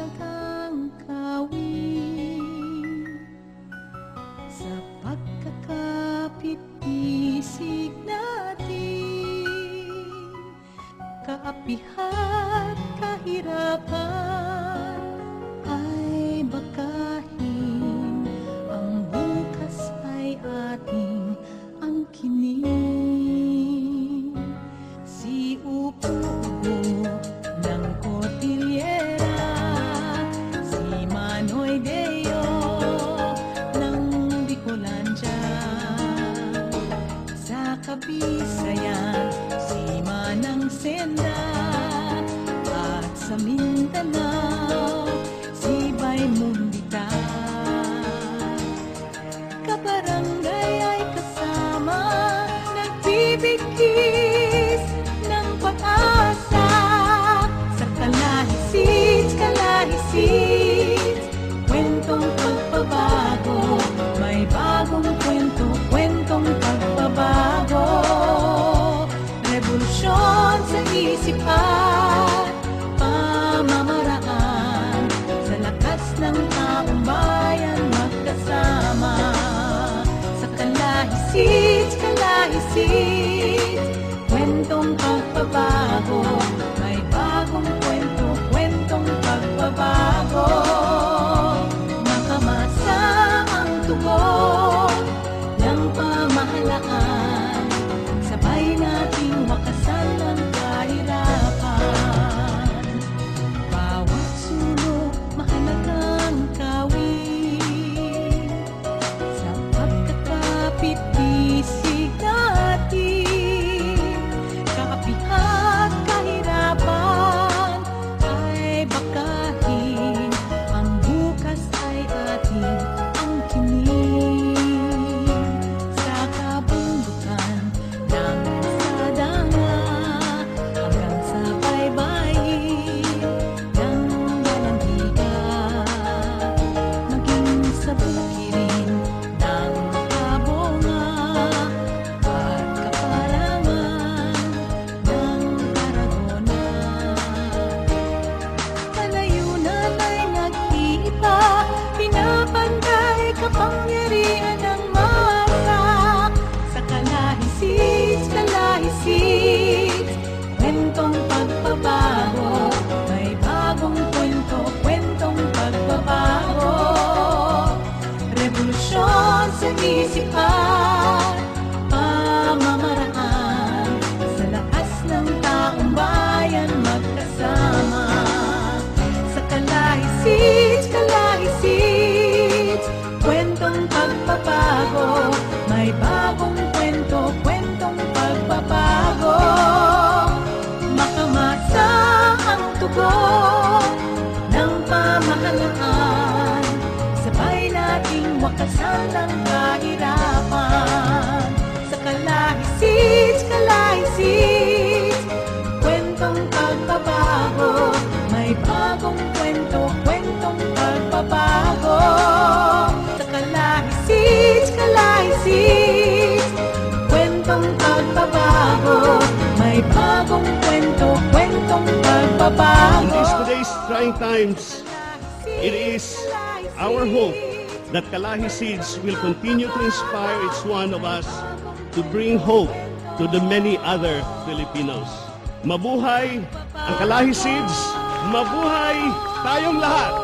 mahalagang kawin sa pagkakapit-isig natin, kaapihan, kahirapan ay bakahin, ang bukas ay ating angkinin. Si Upo-Upo ng Cordillera, si Manoy Deo ng Bicolandia, sa Kabisayan si Manang Senda, at sa Mindanao si Bay Mundita. Kabarangay ay kasama, nagbibigkis ng pag-asa. Sa Kalahisit, Kalahisit, kwentong pagbabago, may bagong kwento, kwentong pagbabago. Revolusyon sa isipan, pamamaraan, sa lakas ng taong bayan magkasama. Sa Kalahisit, Kalahisit, kwentong pagbabago, may bagong kwento, kwentong pagbabago. Makamasa ang tugon ng pamahalaan, sabay nating wakasan ang kahirapan. Bawat sulok mahalagang kawin sa pagkakapit-isig natin, kaapihan, kahirapan ay bakahin, ang bukas ay ating angkinin. Sa kabundukan ng sadanga hanggang sa baybayin ng Balangiga, maging sa bukirin ng Kabonga at kapalangan ng Tarragona. Kalayunan ay nag-iiba, pinapantay kapangyarihan ng masa. Sa Kalahisit, Kalahisit, kwentong pagbabago, may bagong kwento, kwentong pagbabago. Revolusyon sa isipan, pamamaraan, sa lakas ng taong bayan magkasama. Sa Kalahisit, Kalahisit, kwentong pagbabago, may bagong kwento, kwentong pagbabago. Makamasa ang tugon ng pamahalaan, sabay nating wakasan ang kahirapan. Sa Kalahisit, Kalahisit, kwentong pagbabago, may bagong kwento, kwentong pagbabago. Sa Kalahisit, Kalahisit, kwentong pagbabago, may bagong kwento, kwentong pagbabago. In these today's trying times, it is our hope that Kalahisids will continue to inspire each one of us to bring hope to the many other Filipinos. Mabuhay ang Kalahisids! Mabuhay tayong lahat!